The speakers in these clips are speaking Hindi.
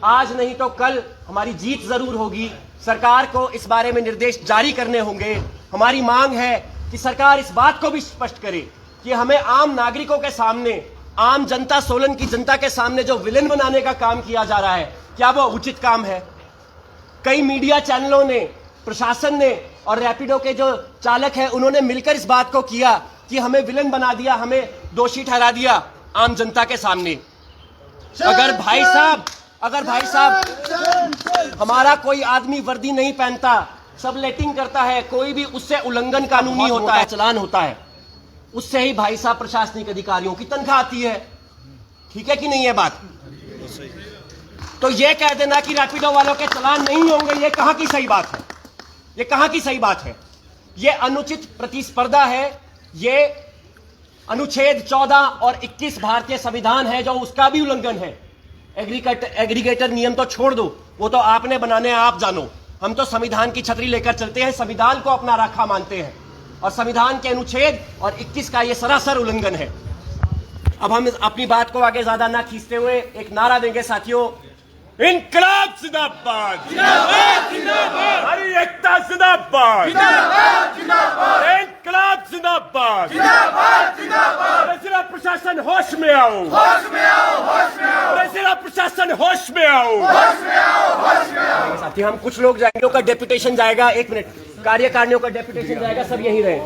आज नहीं तो कल हमारी जीत जरूर होगी। सरकार को इस बारे में निर्देश जारी करने होंगे। हमारी मांग है कि सरकार इस बात को भी स्पष्ट करे कि हमें आम नागरिकों के सामने, आम जनता, सोलन की जनता के सामने जो विलेन बनाने का काम किया जा रहा है, क्या वो उचित काम है? कई मीडिया चैनलों ने, प्रशासन ने और रैपिडो के जो चालक हैं उन्होंने मिलकर इस बात को किया कि हमें विलेन बना दिया, हमें दोषी ठहरा दिया आम जनता के सामने। अगर भाई साहब हमारा कोई आदमी वर्दी नहीं पहनता, सब लेटिंग करता है, कोई भी उससे उल्लंघन कानूनी होता है, चालान होता है, उससे ही भाई साहब प्रशासनिक अधिकारियों की तनख्वाह आती है। ठीक है कि नहीं है बात? तो ये कह देना कि रैपिडो वालों के चालान नहीं होंगे, ये कहां की सही बात है? ये कहां की सही बात है? ये अनुचित प्रतिस्पर्धा है। ये अनुच्छेद 14 और 21 भारतीय संविधान है जो उसका भी उल्लंघन है। एग्रीगेटर नियम तो छोड़ दो, वो तो आपने बनाने हैं, आप जानो। हम तो संविधान की छतरी लेकर चलते हैं, संविधान को अपना राखा मानते हैं और संविधान के अनुच्छेद और 21 का ये सरासर उल्लंघन है। अब हम अपनी बात को आगे ज्यादा ना खींचते हुए एक नारा देंगे साथियों, इनकलाब जिंदाबाद, जिंदाबाद जिंदाबाद, हमारी एकता जिंदाबाद, जिंदाबाद जिंदाबाद, इनकलाब जिंदाबाद, जिंदाबाद जिंदाबाद। जिला प्रशासन होश में आओ, होश में आओ, होश में आओ, जिला प्रशासन होश में आओ, होश में आओ, होश में आओ। साथियों हम कुछ लोग जाएंगे, का डेपुटेशन जाएगा, 1 मिनट, कार्यकारिणियों का डेपुटेशन जाएगा, सब यहीं रहे।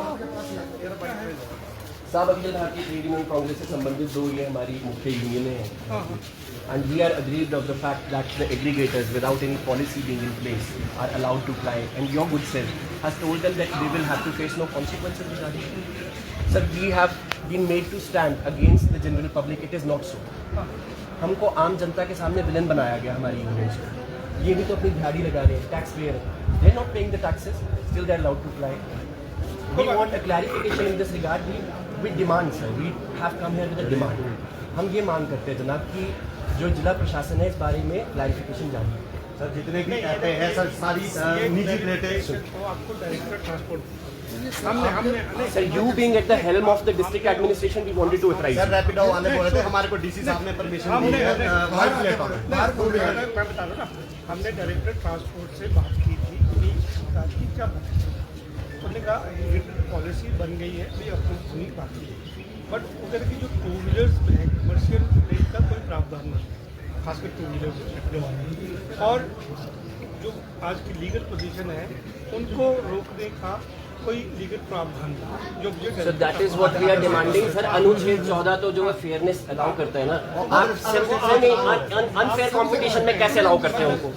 साहब अखिल भारतीय ट्रेड यूनियन कांग्रेस से संबंधित 2 ये हमारी मुख्य यूनियनें हैं। And we are aggrieved of the fact that the aggregators, without any policy being in place, are allowed to fly. And your good self has told them that they will have to face no consequences regarding it. Sir, we have been made to stand against the general public. It is not so. हमको आम जनता के सामने विलेन बनाया गया हमारी यूनियन से। ये भी तो अपनी दिहाड़ी लगा रहे हैं, टैक्स पेयर है। They are not paying the taxes, still they are allowed to fly. We want a clarification in this regard. We demand, sir. We have come here with a demand. हम ये मांग करते हैं जनाब कि जो जिला प्रशासन है इस बारे में क्लैरिफिकेशन चाहिए। सर जितने भी ऐप है सर सारी निजी प्लेटें वो आपको डायरेक्टर ट्रांसपोर्ट हमने sir you being at the helm of the district administration we wanted to authorize. Sir Rapido वाले बोले थे हमारे को डीसी साहब ने परमिशन दी है। मैं बता रहा ना, हमने डायरेक्टर ट्रांसपोर्ट से बात की थी कि राजनीति क्या उन्होंने कहा पॉलिसी बन गई है, भी अप्रूव होनी बाकी है, बट उधर की जो 2 व्हीलर्स में कमर्शियल रेट का कोई प्रावधान नहीं है, खासकर 2 व्हीलर्स। और जो आज की लीगल पोजीशन है उनको रोकने का कोई लीगल प्रावधान नहीं। जो so that is what we are demanding sir. अनुच्छेद 14 तो जो है फेयरनेस अलाउ करता है ना, आप अनफेयर कंपटीशन में कैसे अलाउ करते हैं उनको?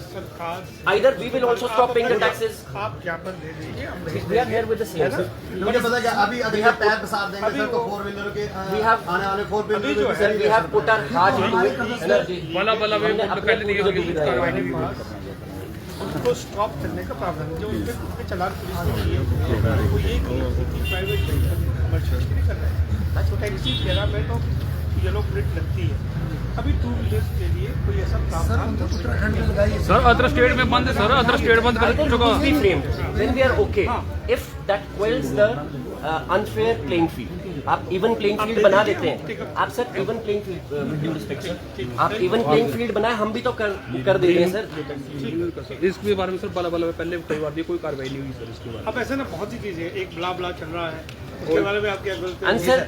Either we will also stop paying the taxes. आप ज्ञापन दे दीजिए, we are here with the same sir. मुझे पता है अभी अगर हम टैब साथ देंगे सर तो 4 व्हीलर के आने वाले 4 wheeler sir we have put our heart into energy. वाला वे पहले देखिए उनको स्टॉप करने का प्रावधान जो उनके चालान पुलिस ने किए वो ये कि प्राइवेट कमर्शियल नहीं कर रहे हैं, तो टैक्सी फेरा में तो येलो प्लेट लगती है। अभी 2 व्हीलर्स के लिए कोई ऐसा प्रावधान सर अदर स्टेट में बंद है, सर अदर स्टेट बंद कर चुका है। Then we are okay if that quells the unfair playing field. आप इवन प्लेइंग फील्ड बना देते हैं, आप sir even playing field with due respect आप इवन प्लेइंग फील्ड बनाए, हम भी तो कर दे रहे हैं सर। इसके बारे में सर बाला पहले कई बार कोई कार्रवाई नहीं हुई सर इसके बारे में। अब ऐसे ना बहुत सी चीजें, एक ब्ला चल रहा है उसके बारे में आप क्या बोलते हैं? आंसर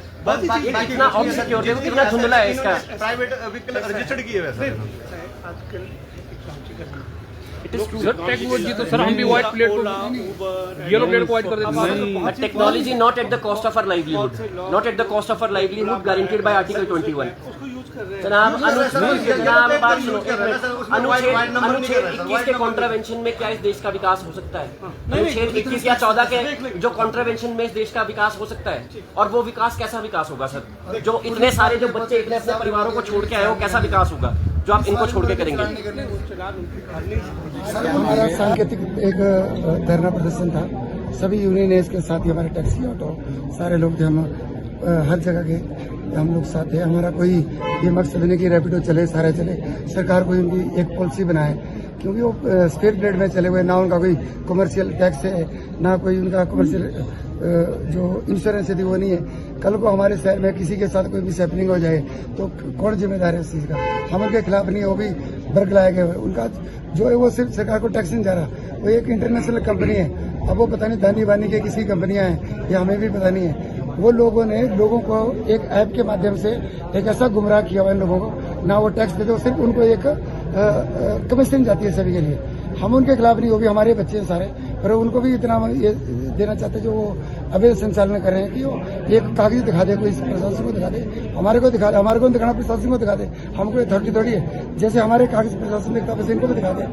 कितना ऑब्सक्योर है, कितना धुंधला है इसका। प्राइवेट व्हीकल रजिस्टर्ड किए हुए सर आजकल एक क्रांति करना it is true sir technology तो सर हम भी व्हाइट प्लेट को येलो प्लेट को व्हाइट कर देते हैं। Technology not at the cost of our livelihood, not at the cost of our livelihood guaranteed by article 21। उसको यूज कर रहे हैं। जनाब जनाब बात सुनो, अनुच्छेद 21 के कॉन्ट्रावेंशन में क्या इस देश का विकास हो सकता है? अनुच्छेद 21 या 14 के जो कॉन्ट्रावेंशन में इस देश का विकास हो सकता है, और वो विकास कैसा विकास होगा सर? जो इतने सारे जो बच्चे इतने अपने परिवारों को छोड़ के आए, वो कैसा विकास होगा जो आप इनको छोड़ के करेंगे? सर हमारा सांकेतिक एक धरना प्रदर्शन था, सभी यूनियन है इसके साथ ही, हमारे टैक्सी ऑटो सारे लोग थे, हम हर जगह के हम लोग साथ थे। हमारा कोई ये मकसद नहीं कि रैपिडो चले, सारे चले, सरकार कोई उनकी एक पॉलिसी बनाए, क्योंकि वो स्पेयर ग्रेड में चले हुए, ना उनका कोई कमर्शियल टैक्स है, ना कोई उनका कमर्शियल जो इंश्योरेंस यदि वो नहीं है, कल को हमारे शहर में किसी के साथ कोई मिस हैपनिंग हो जाए तो कौन जिम्मेदार है इस चीज़ का? हम उनके खिलाफ नहीं है, वो भी बरगलाए गए। उनका जो है वो सिर्फ सरकार को टैक्स नहीं जा रहा, वो एक इंटरनेशनल कंपनी है। अब वो पता नहीं दानी बानी के किसी कंपनियां हैं, ये हमें भी पता नहीं है। वो लोगों ने लोगों को एक ऐप के माध्यम से एक ऐसा गुमराह किया हुआ इन लोगों को, ना वो टैक्स देते, सिर्फ उनको एक कमीशन जाती है सभी के लिए। हम उनके खिलाफ नहीं, वो भी हमारे बच्चे हैं सारे, पर उनको भी इतना ये देना चाहते जो वो अवैध संचालन कर रहे हैं कि वो एक कागज दिखा दे, कोई प्रशासन को दिखा दे, हमारे को दिखा दे, हमारे को दिखाना प्रशासन को दिखा दे, हमको अथॉरिटी थोड़ी है। जैसे हमारे कागज प्रशासन दिखता वैसे इनको भी दिखा दे।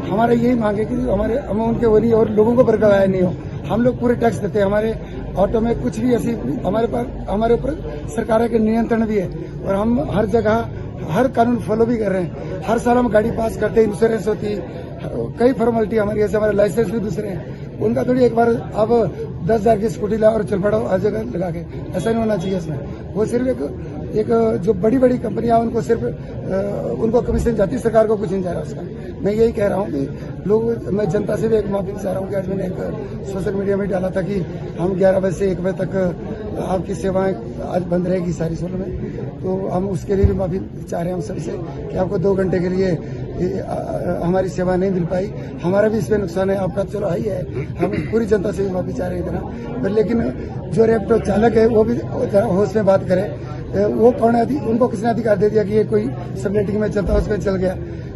हमारा यही मांग है कि हमारे हम उनके वो नहीं और लोगों को बरकरार नहीं हो। हम लोग पूरे टैक्स देते हैं, हमारे ऑटो में कुछ भी ऐसी हमारे ऊपर सरकार के नियंत्रण भी है और हम हर जगह हर कानून फॉलो भी कर रहे हैं। हर साल हम गाड़ी पास करते हैं, इंश्योरेंस होती है, कई फॉर्मेलिटी हमारी, ऐसे हमारे लाइसेंस भी दूसरे हैं। उनका थोड़ी एक बार अब 10,000 की स्कूटी लाओ और चल पड़ो हर जगह लगा के, ऐसा नहीं होना चाहिए इसमें। वो सिर्फ एक जो बड़ी बड़ी कंपनियां उनको सिर्फ उनको कमीशन जाती है, सरकार को कुछ नहीं जा रहा उसका। मैं यही कह रहा हूँ कि लोग, मैं जनता से भी एक माफी चाह रहा हूँ कि आज मैंने एक सोशल मीडिया में डाला था कि हम 11 बजे से 1 बजे तक आपकी सेवाएं आज बंद रहेगी सारी सोलन में, तो हम उसके लिए भी माफी चाह रहे हैं हम सबसे कि आपको 2 घंटे के लिए हमारी सेवा नहीं मिल पाई। हमारा भी इसमें नुकसान है, आपका चलो ही है, हम पूरी जनता से भी माफी चाह रहे हैं इतना। लेकिन जो रैप्टो चालक है वो भी होश में बात करे, वो कौन है, उनको किसने अधिकार दे दिया कि ये कोई सबनेटिंग में चलता है उसमें चल गया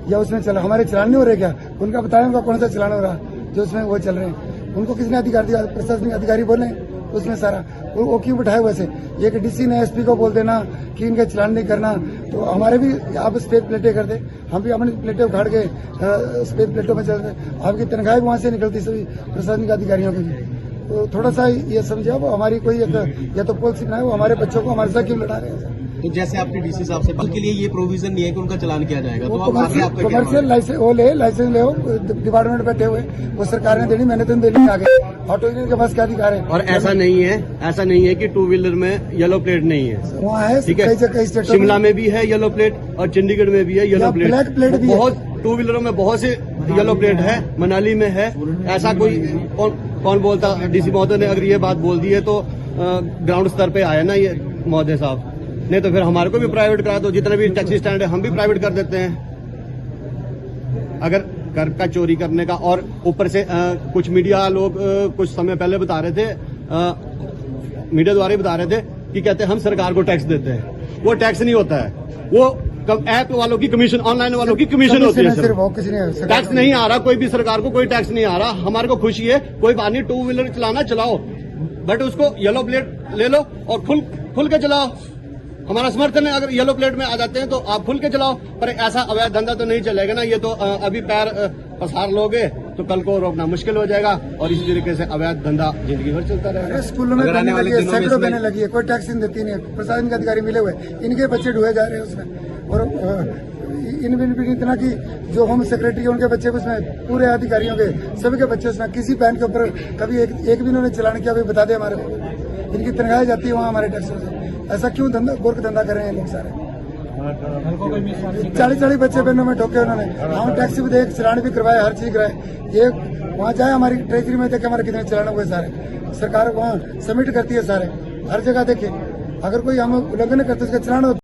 या उसमें चला? हमारे चलान नहीं हो रहे क्या? उनका बताएं उनका कौन सा चलान हो रहा जो उसमें वो चल रहे हैं? उनको किसने अधिकार दिया? प्रशासनिक अधिकारी बोले उसमें सारा वो क्यों बिठाए वैसे? ये कि डीसी ने एसपी को बोल देना कि इनका चलान नहीं करना, तो हमारे भी आप स्पेस प्लेटें कर दे, हम भी अपनी प्लेटें उखाड़ के स्पेस प्लेटों में चलते, आपकी तनख्वाहें वहां से निकलती सभी प्रशासनिक अधिकारियों की भी। तो थोड़ा सा ये समझे, वो हमारी कोई या तो पॉलिसी बनाए, वो हमारे बच्चों को हमारे साथ क्यों लड़ा रहे हैं? तो जैसे आपके डीसी साहब से बल के लिए ये प्रोविजन नहीं है कि उनका चलान किया जाएगा, तो आप आगे आपका क्या कमर्शियल लाइसेंस वो ले, लाइसेंस ले, डिपार्टमेंट बैठे हुए, वो सरकार ने देनी, मैंने तो देनी आगे, ऑटो यूनियन के पास क्या अधिकार है? और ऐसा नहीं है कि 2 व्हीलर में येलो प्लेट नहीं है, वहाँ है, ठीक है। शिमला में भी है येलो प्लेट और चंडीगढ़ में भी है येलो प्लेट, ब्लैक प्लेट भी है। बहुत 2 व्हीलरों में बहुत से येलो प्लेट है, मनाली में है। ऐसा कोई कौन बोलता? डीसी महोदय ने अगर ये बात बोल दी है तो ग्राउंड स्तर पे आया ना ये महोदय साहब, नहीं तो फिर हमारे को भी प्राइवेट करा दो। जितने भी टैक्सी स्टैंड है हम भी प्राइवेट कर देते हैं। अगर कर का चोरी करने का, और ऊपर से कुछ मीडिया लोग कुछ समय पहले बता रहे थे, मीडिया द्वारा ही बता रहे थे कि कहते हैं हम सरकार को टैक्स देते हैं। वो टैक्स नहीं होता है, वो ऐप वालों की कमीशन, ऑनलाइन वालों की कमीशन होती है। टैक्स नहीं आ रहा कोई भी, सरकार को कोई टैक्स नहीं आ रहा। हमारे को खुशी है, कोई बात नहीं, 2 व्हीलर चलाना चलाओ, बट उसको येलो प्लेट ले लो और खुल के चलाओ। हमारा समर्थन है, अगर येलो प्लेट में आ जाते हैं तो आप खुल के चलाओ, पर ऐसा अवैध धंधा तो नहीं चलेगा ना। ये तो अभी पैर पसार लोगे तो कल को रोकना मुश्किल हो जाएगा और इसी तरीके से अवैध धंधा जिंदगी भर चलता रहेगा। स्कूलों में देने लगी है, सैकड़ों देने लगी है, कोई टैक्स नहीं देती नहीं है। प्रशासनिक अधिकारी मिले हुए, इनके बच्चे ढूंढे जा रहे हैं उसमें, और इन इतना कि जो होम सेक्रेटरी है उनके बच्चे उसमें, पूरे अधिकारियों के सभी के बच्चे उसमें, किसी पैन के ऊपर कभी एक भी उन्होंने चलान किया, बता दे हमारे को। इनकी तनख्वाहें जाती है वहाँ हमारे टैक्स से। ऐसा क्यों गोरख धंधा कर रहे हैं लोग सारे? 40 बच्चे बहनों में ठोके उन्होंने। हम टैक्सी भी देख, चलान भी करवाए, हर चीज कराए। ये वहाँ जाए हमारी ट्रेजरी में देखे हमारे कितने चलान हुए सारे, सरकार वहाँ सबमिट करती है सारे, हर जगह देखे। अगर कोई हम उल्लंघन करते उसका चलान